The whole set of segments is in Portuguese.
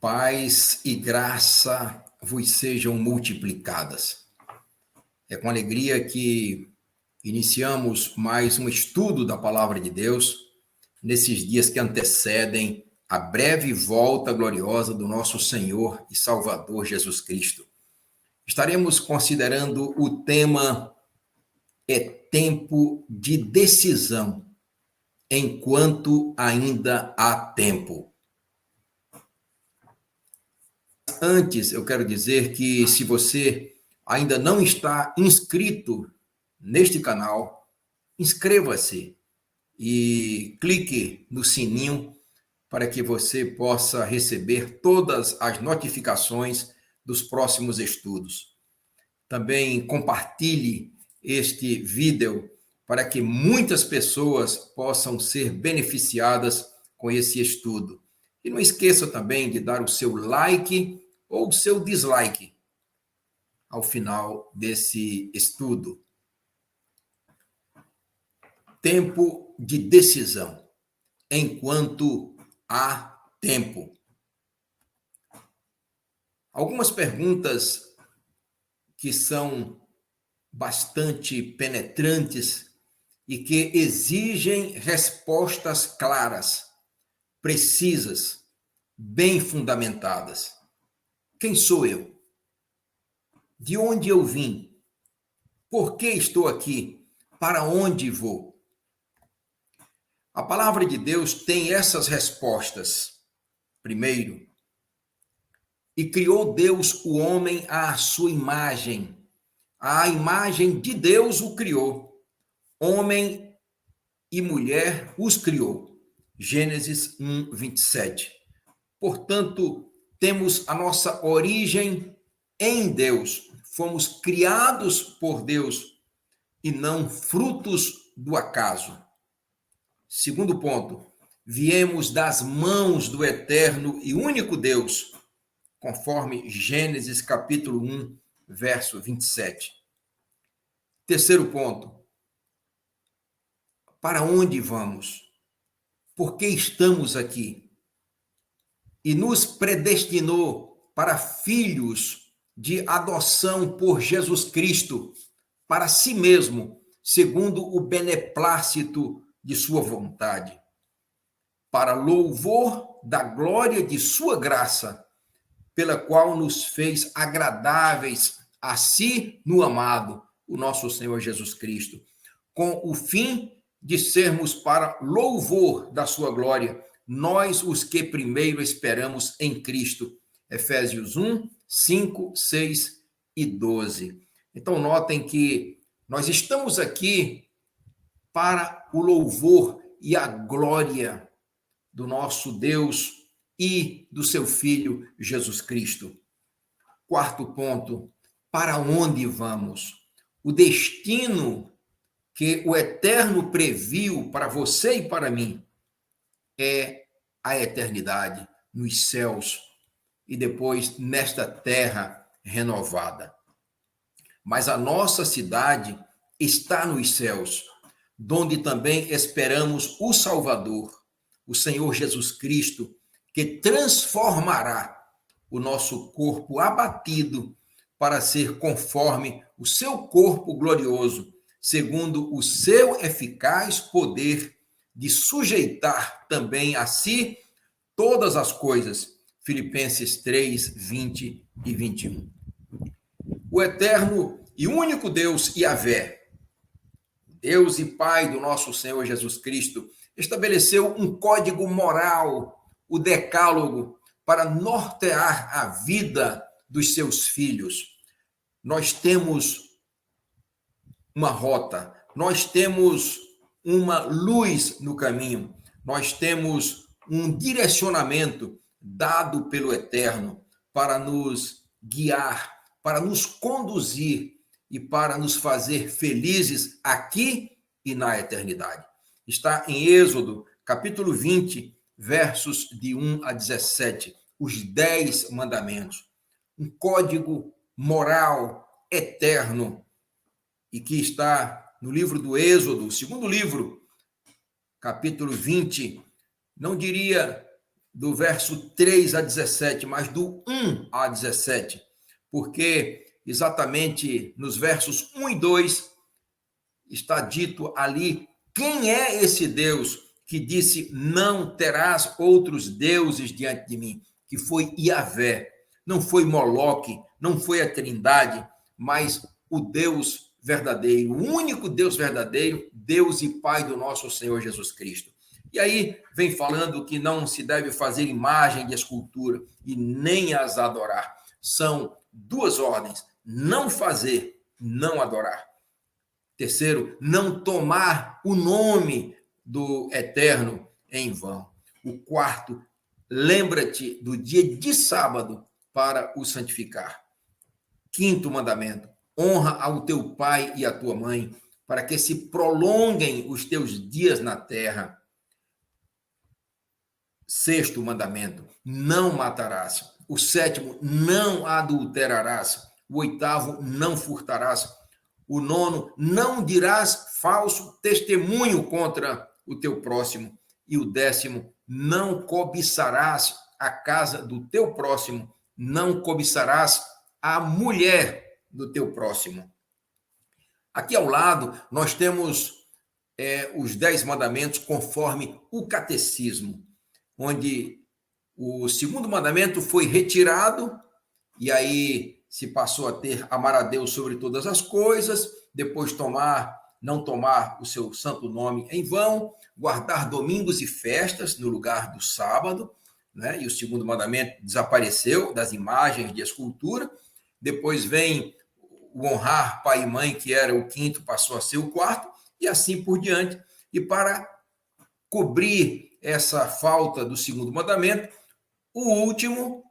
Paz e graça vos sejam multiplicadas. É com alegria que iniciamos mais um estudo da Palavra de Deus nesses dias que antecedem a breve volta gloriosa do nosso Senhor e Salvador Jesus Cristo. Estaremos considerando o tema é tempo de decisão, enquanto ainda há tempo. Antes, eu quero dizer que se você ainda não está inscrito neste canal, inscreva-se e clique no sininho para que você possa receber todas as notificações dos próximos estudos. Também compartilhe este vídeo para que muitas pessoas possam ser beneficiadas com esse estudo. E não esqueça também de dar o seu like ou o seu dislike ao final desse estudo. Tempo de decisão, enquanto há tempo. Algumas perguntas que são bastante penetrantes e que exigem respostas claras, precisas, bem fundamentadas. Quem sou eu? De onde eu vim? Por que estou aqui? Para onde vou? A palavra de Deus tem essas respostas. Primeiro, e criou Deus o homem à sua imagem. A imagem de Deus o criou. Homem e mulher os criou. Gênesis 1, 27. Portanto, temos a nossa origem em Deus. Fomos criados por Deus e não frutos do acaso. Segundo ponto, viemos das mãos do eterno e único Deus, conforme Gênesis capítulo 1, verso 27. Terceiro ponto, para onde vamos? Por que estamos aqui? E nos predestinou para filhos de adoção por Jesus Cristo, para si mesmo, segundo o beneplácito de sua vontade, para louvor da glória de sua graça, pela qual nos fez agradáveis a si no amado, o nosso Senhor Jesus Cristo, com o fim de sermos para louvor da sua glória, nós os que primeiro esperamos em Cristo. Efésios 1, 5, 6 e 12. Então, notem que nós estamos aqui para o louvor e a glória do nosso Deus e do seu Filho Jesus Cristo. Quarto ponto, para onde vamos? O destino que o Eterno previu para você e para mim é a eternidade nos céus e depois nesta terra renovada. Mas a nossa cidade está nos céus, donde também esperamos o Salvador, o Senhor Jesus Cristo, que transformará o nosso corpo abatido para ser conforme o seu corpo glorioso, segundo o seu eficaz poder de sujeitar também a si todas as coisas. Filipenses 3, 20 e 21. O eterno e único Deus, Yahvé, Deus e Pai do nosso Senhor Jesus Cristo, estabeleceu um código moral, o decálogo, para nortear a vida dos seus filhos. Nós temos uma rota, nós temos uma luz no caminho, nós temos um direcionamento dado pelo Eterno para nos guiar, para nos conduzir e para nos fazer felizes aqui e na eternidade. Está em Êxodo, capítulo 20, versos de 1 a 17, os 10 mandamentos. Um código moral eterno e que está no livro do Êxodo, segundo livro, capítulo 20, não diria do verso 3 a 17, mas do 1 a 17, porque exatamente nos versos 1 e 2 está dito ali quem é esse Deus que disse: não terás outros deuses diante de mim, que foi Yahvé, não foi Moloque, não foi a Trindade, mas o Deus verdadeiro, o único Deus verdadeiro, Deus e Pai do nosso Senhor Jesus Cristo. E aí vem falando que não se deve fazer imagem de escultura e nem as adorar. São duas ordens: não fazer, não adorar. Terceiro, não tomar o nome do Eterno em vão. O quarto, lembra-te do dia de sábado para o santificar. Quinto mandamento, honra ao teu pai e à tua mãe, para que se prolonguem os teus dias na terra. Sexto mandamento, não matarás. O sétimo, não adulterarás. O oitavo, não furtarás. O nono, não dirás falso testemunho contra o teu próximo. E o décimo, não cobiçarás a casa do teu próximo, não cobiçarás a mulher do teu próximo. Aqui ao lado, nós temos os 10 mandamentos conforme o catecismo, onde o segundo mandamento foi retirado, e aí se passou a ter amar a Deus sobre todas as coisas, depois não tomar o seu santo nome em vão, guardar domingos e festas no lugar do sábado, né? E o segundo mandamento desapareceu das imagens de escultura. Depois vem o honrar pai e mãe, que era o quinto, passou a ser o quarto, e assim por diante. E para cobrir essa falta do segundo mandamento, o último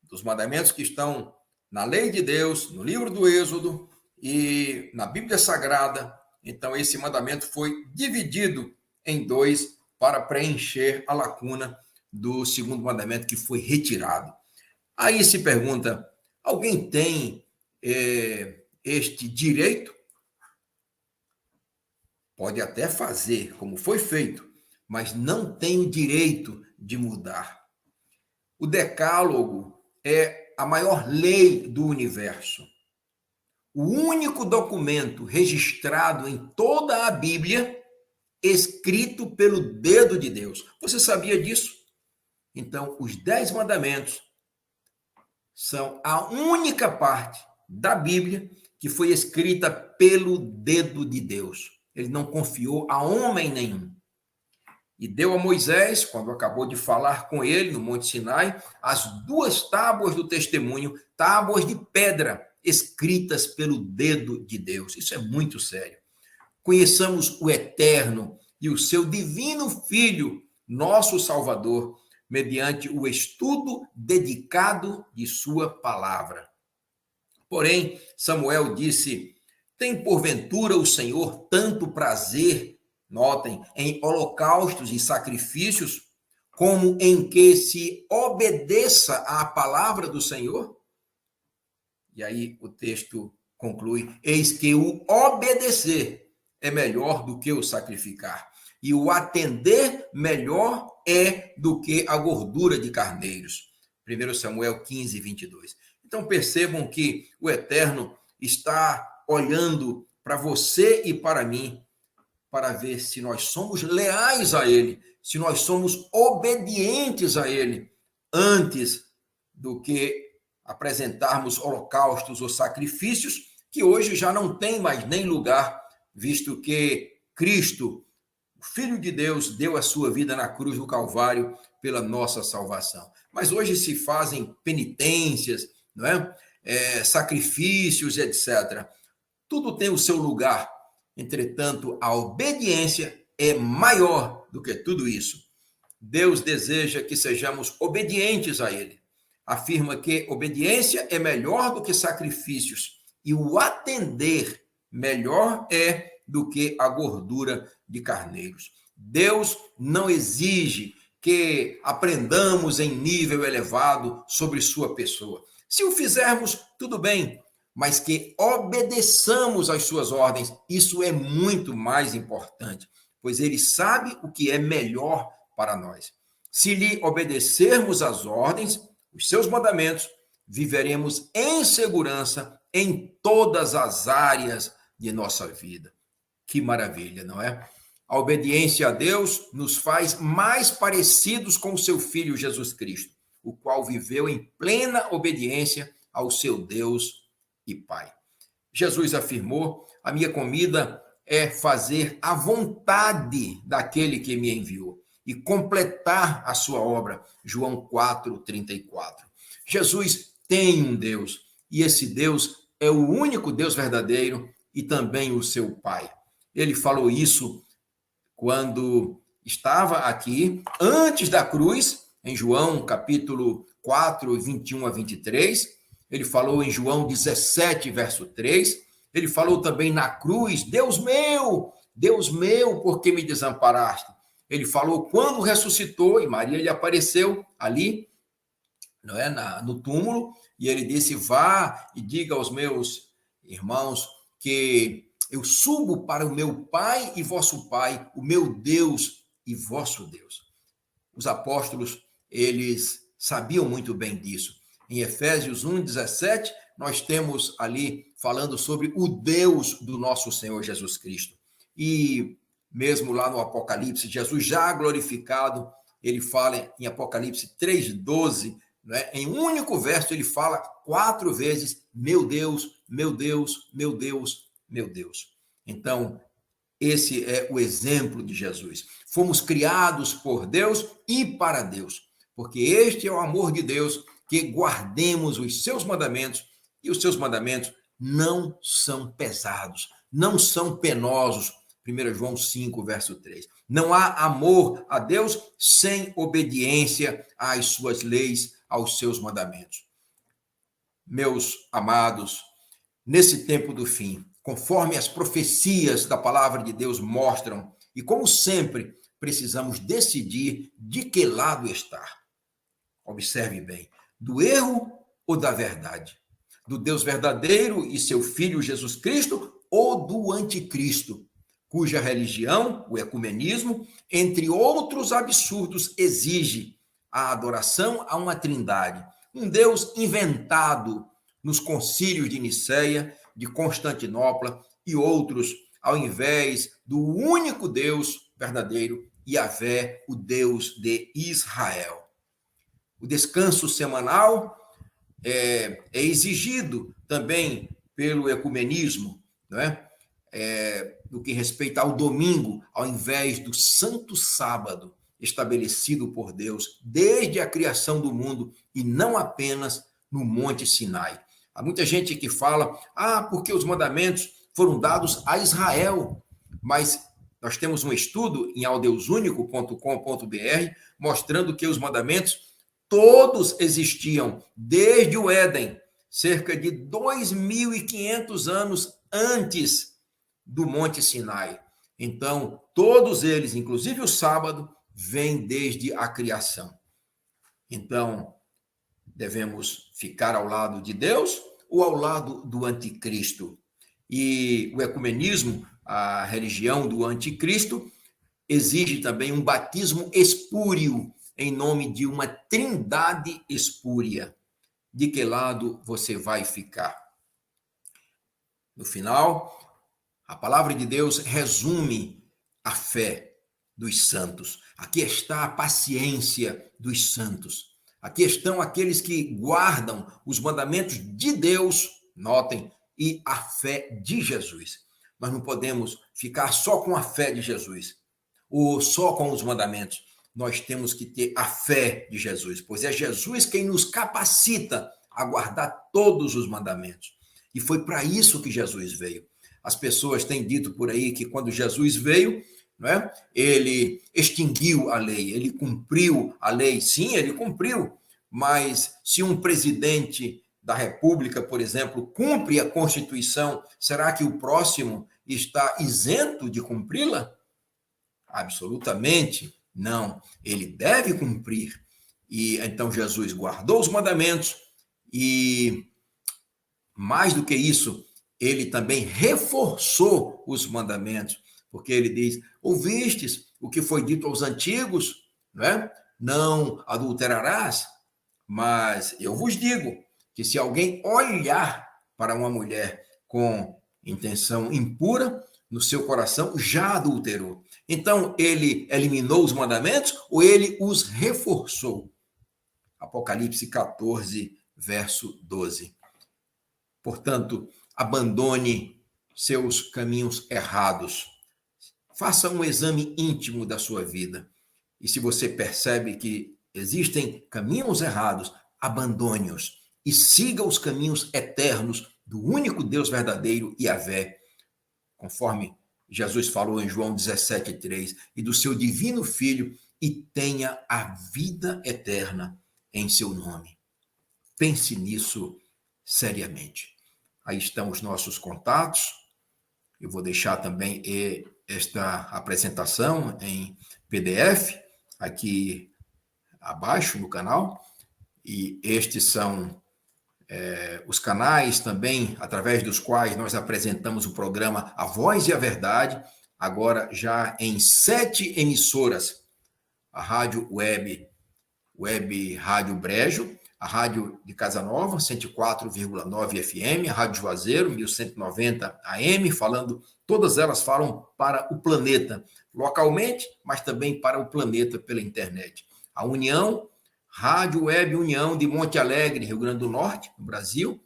dos mandamentos que estão na lei de Deus, no livro do Êxodo e na Bíblia Sagrada. Então, esse mandamento foi dividido em dois para preencher a lacuna do segundo mandamento que foi retirado. Aí se pergunta, alguém tem este direito? Pode até fazer, como foi feito, mas não tem o direito de mudar. O Decálogo é a maior lei do universo. O único documento registrado em toda a Bíblia, escrito pelo dedo de Deus. Você sabia disso? Então, os 10 mandamentos são a única parte da Bíblia que foi escrita pelo dedo de Deus. Ele não confiou a homem nenhum. E deu a Moisés, quando acabou de falar com ele no Monte Sinai, as 2 tábuas do testemunho, tábuas de pedra, escritas pelo dedo de Deus. Isso é muito sério. Conheçamos o Eterno e o seu divino Filho, nosso Salvador, mediante o estudo dedicado de sua palavra. Porém, Samuel disse: tem porventura o Senhor tanto prazer, notem, em holocaustos e sacrifícios, como em que se obedeça à palavra do Senhor? E aí o texto conclui: eis que o obedecer é melhor do que o sacrificar, e o atender melhor é do que a gordura de carneiros. 1 Samuel 15, 22. Então percebam que o Eterno está olhando para você e para mim, para ver se nós somos leais a Ele, se nós somos obedientes a Ele, antes do que apresentarmos holocaustos ou sacrifícios, que hoje já não tem mais nem lugar, visto que Cristo, o Filho de Deus, deu a sua vida na cruz do Calvário pela nossa salvação. Mas hoje se fazem penitências, não é? Sacrifícios, etc. Tudo tem o seu lugar. Entretanto, a obediência é maior do que tudo isso. Deus deseja que sejamos obedientes a Ele. Afirma que obediência é melhor do que sacrifícios e o atender melhor é do que a gordura de carneiros. Deus não exige que aprendamos em nível elevado sobre sua pessoa. Se o fizermos, tudo bem, mas que obedeçamos às suas ordens, isso é muito mais importante, pois ele sabe o que é melhor para nós. Se lhe obedecermos às ordens, os seus mandamentos, viveremos em segurança em todas as áreas de nossa vida. Que maravilha, não é? A obediência a Deus nos faz mais parecidos com o seu Filho Jesus Cristo, o qual viveu em plena obediência ao seu Deus e Pai. Jesus afirmou: a minha comida é fazer a vontade daquele que me enviou e completar a sua obra. João 4:34. Jesus tem um Deus, e esse Deus é o único Deus verdadeiro e também o seu Pai. Ele falou isso quando estava aqui, antes da cruz, em João capítulo 4, 21 a 23. Ele falou em João 17, verso 3. Ele falou também na cruz: Deus meu, por que me desamparaste? Ele falou quando ressuscitou, e Maria lhe apareceu ali, não é, no túmulo, e ele disse: vá e diga aos meus irmãos que eu subo para o meu Pai e vosso Pai, o meu Deus e vosso Deus. Os apóstolos, eles sabiam muito bem disso. Em Efésios 1:17, nós temos ali falando sobre o Deus do nosso Senhor Jesus Cristo. E mesmo lá no Apocalipse, Jesus já glorificado, ele fala em Apocalipse 3:12, né? Em um único verso ele fala 4 vezes: meu Deus, meu Deus, meu Deus, meu Deus. Então, esse é o exemplo de Jesus. Fomos criados por Deus e para Deus, porque este é o amor de Deus, que guardemos os seus mandamentos, e os seus mandamentos não são pesados, não são penosos. 1 João 5, verso 3. Não há amor a Deus sem obediência às suas leis, aos seus mandamentos. Meus amados, nesse tempo do fim, conforme as profecias da palavra de Deus mostram, e como sempre, precisamos decidir de que lado estar. Observe bem, do erro ou da verdade? Do Deus verdadeiro e seu Filho Jesus Cristo ou do anticristo, cuja religião, o ecumenismo, entre outros absurdos, exige a adoração a uma trindade, um Deus inventado nos concílios de Nicéia, de Constantinopla e outros, ao invés do único Deus verdadeiro, Yahvé, o Deus de Israel. O descanso semanal é exigido também pelo ecumenismo, não é? No que respeita ao domingo, ao invés do santo sábado estabelecido por Deus desde a criação do mundo e não apenas no Monte Sinai. Há muita gente que fala: porque os mandamentos foram dados a Israel, mas nós temos um estudo em aldeusunico.com.br mostrando que os mandamentos todos existiam desde o Éden, cerca de 2.500 anos antes do Monte Sinai. Então, todos eles, inclusive o sábado, vêm desde a criação. Então, devemos ficar ao lado de Deus ou ao lado do anticristo? E o ecumenismo, a religião do anticristo, exige também um batismo espúrio em nome de uma trindade espúria. De que lado você vai ficar? No final, a palavra de Deus resume a fé dos santos. Aqui está a paciência dos santos. Aqui estão aqueles que guardam os mandamentos de Deus, notem, e a fé de Jesus. Nós não podemos ficar só com a fé de Jesus, ou só com os mandamentos. Nós temos que ter a fé de Jesus, pois é Jesus quem nos capacita a guardar todos os mandamentos. E foi para isso que Jesus veio. As pessoas têm dito por aí que quando Jesus veio, não é? Ele extinguiu a lei, ele cumpriu a lei. Sim, ele cumpriu, mas se um presidente da República, por exemplo, cumpre a Constituição, será que o próximo está isento de cumpri-la? Absolutamente não. Ele deve cumprir. E então Jesus guardou os mandamentos e, mais do que isso, ele também reforçou os mandamentos, porque ele diz: ouvistes o que foi dito aos antigos, não é? não adulterarás, mas eu vos digo que se alguém olhar para uma mulher com intenção impura, no seu coração já adulterou. Então, ele eliminou os mandamentos ou ele os reforçou? Apocalipse 14, verso 12. Portanto, abandone seus caminhos errados. Faça um exame íntimo da sua vida. E se você percebe que existem caminhos errados, abandone-os e siga os caminhos eternos do único Deus verdadeiro, Yahvé, conforme Jesus falou em João 17:3, e do seu divino Filho, e tenha a vida eterna em seu nome. Pense nisso seriamente. Aí estão os nossos contatos. Eu vou deixar também esta apresentação em PDF aqui abaixo no canal. E estes são os canais também através dos quais nós apresentamos o programa A Voz e a Verdade, agora já em 7 emissoras. A Rádio Web Rádio Brejo, a Rádio de Casa Nova, 104,9 FM, a Rádio Juazeiro, 1190 AM, todas elas falam para o planeta, localmente, mas também para o planeta pela internet. A União, Rádio Web União de Monte Alegre, Rio Grande do Norte, no Brasil.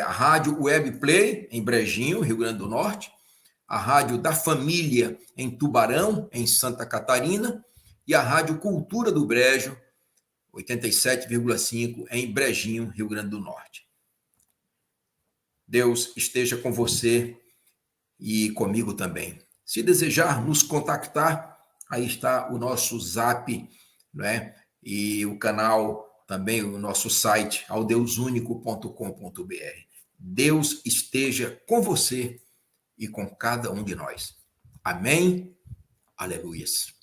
A Rádio Web Play, em Brejinho, Rio Grande do Norte. A Rádio da Família, em Tubarão, em Santa Catarina. E a Rádio Cultura do Brejo, 87,5, em Brejinho, Rio Grande do Norte. Deus esteja com você e comigo também. Se desejar nos contactar, aí está o nosso Zap, né? E o canal, também o nosso site, aldeusunico.com.br. Deus esteja com você e com cada um de nós. Amém? Aleluias.